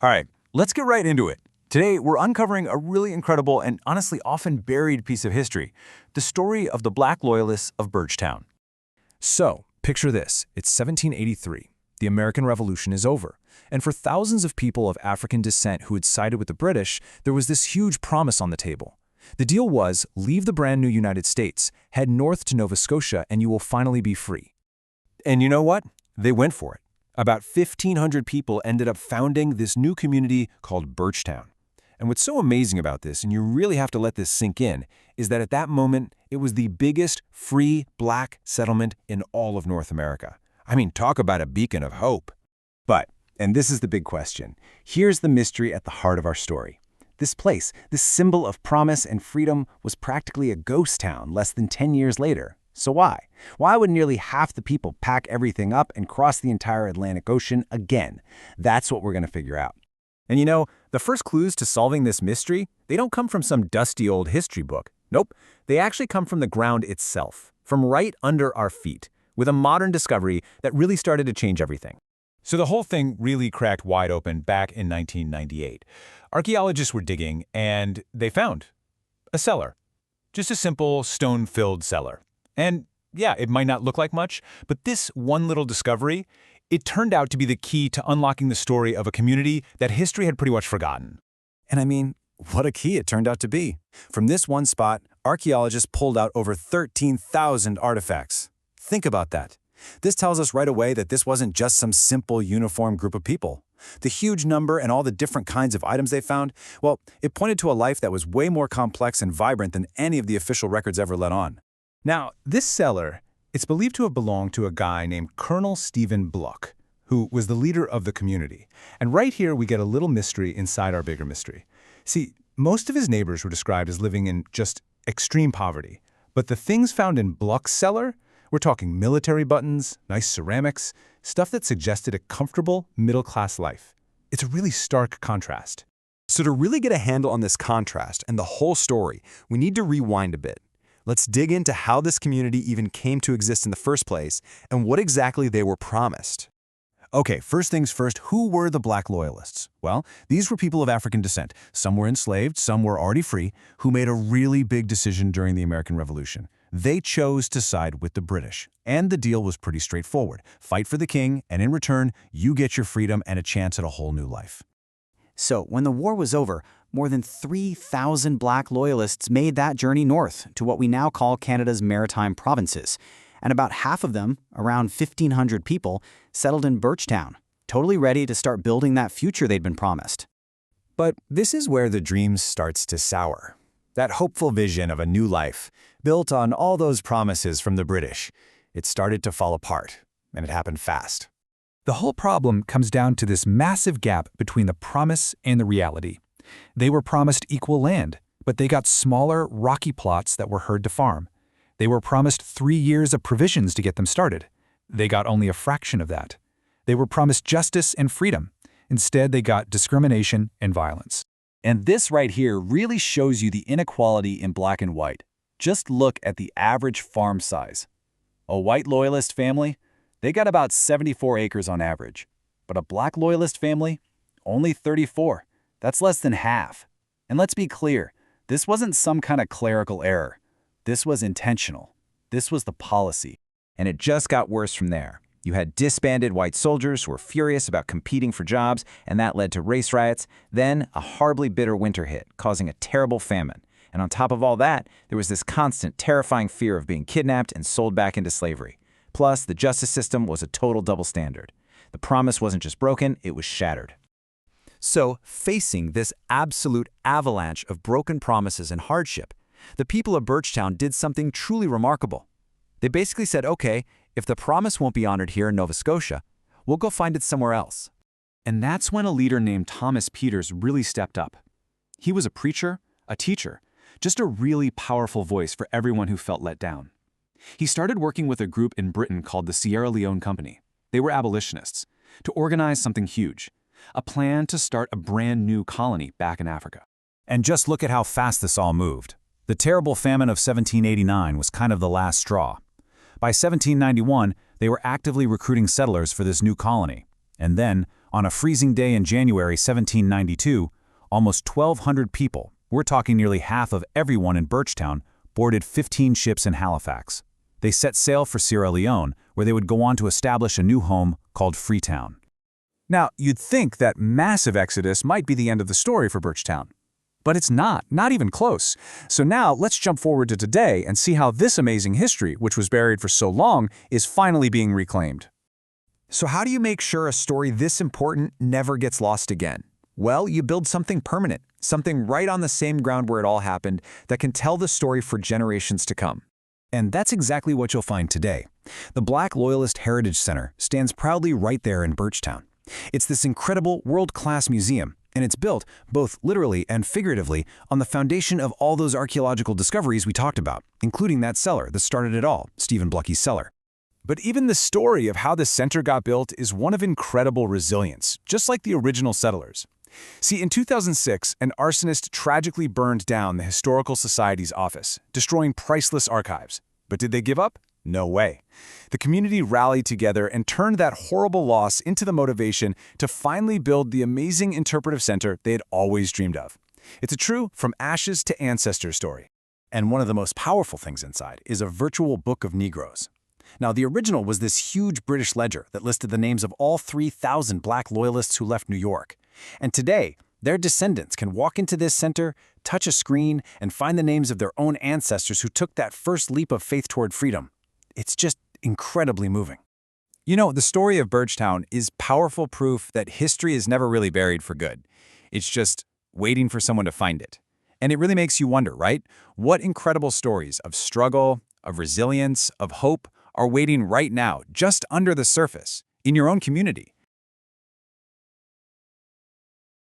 All right, let's get right into it. Today, we're uncovering a really incredible and honestly often buried piece of history, the story of the Black Loyalists of Birchtown. So, picture this. It's 1783. The American Revolution is over. And for thousands of people of African descent who had sided with the British, there was this huge promise on the table. The deal was, leave the brand new United States, head north to Nova Scotia, and you will finally be free. And you know what? They went for it. About 1,500 people ended up founding this new community called Birchtown. And what's so amazing about this, and you really have to let this sink in, is that at that moment, it was the biggest free black settlement in all of North America. I mean, talk about a beacon of hope. But, and this is the big question, here's the mystery at the heart of our story. This place, this symbol of promise and freedom, was practically a ghost town less than 10 years later. So why? Why would nearly half the people pack everything up and cross the entire Atlantic Ocean again? That's what we're going to figure out. And you know, the first clues to solving this mystery, they don't come from some dusty old history book. Nope, they actually come from the ground itself, from right under our feet, with a modern discovery that really started to change everything. So the whole thing really cracked wide open back in 1998. Archaeologists were digging, and they found a cellar. Just a simple stone-filled cellar. And yeah, it might not look like much, but this one little discovery, it turned out to be the key to unlocking the story of a community that history had pretty much forgotten. And I mean, what a key it turned out to be. From this one spot, archaeologists pulled out over 13,000 artifacts. Think about that. This tells us right away that this wasn't just some simple, uniform group of people. The huge number and all the different kinds of items they found, well, it pointed to a life that was way more complex and vibrant than any of the official records ever let on. Now, this cellar, it's believed to have belonged to a guy named Colonel Stephen Bluck, who was the leader of the community. And right here, we get a little mystery inside our bigger mystery. See, most of his neighbors were described as living in just extreme poverty. But the things found in Bluck's cellar, we're talking military buttons, nice ceramics, stuff that suggested a comfortable, middle-class life. It's a really stark contrast. So to really get a handle on this contrast and the whole story, we need to rewind a bit. Let's dig into how this community even came to exist in the first place and what exactly they were promised. Okay, first things first, who were the Black Loyalists? Well, these were people of African descent. Some were enslaved, some were already free, who made a really big decision during the American Revolution. They chose to side with the British, and the deal was pretty straightforward. Fight for the king, and in return, you get your freedom and a chance at a whole new life. So, when the war was over, more than 3,000 Black Loyalists made that journey north to what we now call Canada's maritime provinces. And about half of them, around 1,500 people, settled in Birchtown, totally ready to start building that future they'd been promised. But this is where the dream starts to sour. That hopeful vision of a new life, built on all those promises from the British, it started to fall apart, and it happened fast. The whole problem comes down to this massive gap between the promise and the reality. They were promised equal land, but they got smaller, rocky plots that were hard to farm. They were promised 3 years of provisions to get them started. They got only a fraction of that. They were promised justice and freedom. Instead, they got discrimination and violence. And this right here really shows you the inequality in black and white. Just look at the average farm size. A white Loyalist family, they got about 74 acres on average. But a Black Loyalist family, only 34. That's less than half. And let's be clear, this wasn't some kind of clerical error. This was intentional. This was the policy. And it just got worse from there. You had disbanded white soldiers who were furious about competing for jobs, and that led to race riots. Then a horribly bitter winter hit, causing a terrible famine. And on top of all that, there was this constant, terrifying fear of being kidnapped and sold back into slavery. Plus, the justice system was a total double standard. The promise wasn't just broken, it was shattered. So, facing this absolute avalanche of broken promises and hardship, the people of Birchtown did something truly remarkable. They basically said, okay, if the promise won't be honored here in Nova Scotia, we'll go find it somewhere else. And that's when a leader named Thomas Peters really stepped up. He was a preacher, a teacher, just a really powerful voice for everyone who felt let down. He started working with a group in Britain called the Sierra Leone Company. They were abolitionists, to organize something huge, a plan to start a brand new colony back in Africa. And just look at how fast this all moved. The terrible famine of 1789 was kind of the last straw. By 1791, they were actively recruiting settlers for this new colony. And then, On a freezing day in January 1792, almost 1,200 people, we're talking nearly half of everyone in Birchtown, boarded 15 ships in Halifax. They set sail for Sierra Leone, where they would go on to establish a new home called Freetown. Now, you'd think that massive exodus might be the end of the story for Birchtown. But it's not even close. So now let's jump forward to today and see how this amazing history, which was buried for so long, is finally being reclaimed. So how do you make sure a story this important never gets lost again? Well, you build something permanent, something right on the same ground where it all happened that can tell the story for generations to come. And that's exactly what you'll find today. The Black Loyalist Heritage Center stands proudly right there in Birchtown. It's this incredible world-class museum, and it's built, both literally and figuratively, on the foundation of all those archaeological discoveries we talked about, including that cellar that started it all, Stephen Blucky's cellar. But even the story of how the center got built is one of incredible resilience, just like the original settlers. See, in 2006, an arsonist tragically burned down the Historical Society's office, destroying priceless archives. But did they give up? No way. The community rallied together and turned that horrible loss into the motivation to finally build the amazing interpretive center they had always dreamed of. It's a true from ashes to ancestors story. And one of the most powerful things inside is a virtual book of Negroes. Now, the original was this huge British ledger that listed the names of all 3,000 Black Loyalists who left New York. And today, their descendants can walk into this center, touch a screen, and find the names of their own ancestors who took that first leap of faith toward freedom. It's just incredibly moving. You know, the story of Birchtown is powerful proof that history is never really buried for good. It's just waiting for someone to find it. And it really makes you wonder, right? What incredible stories of struggle, of resilience, of hope are waiting right now, just under the surface, in your own community?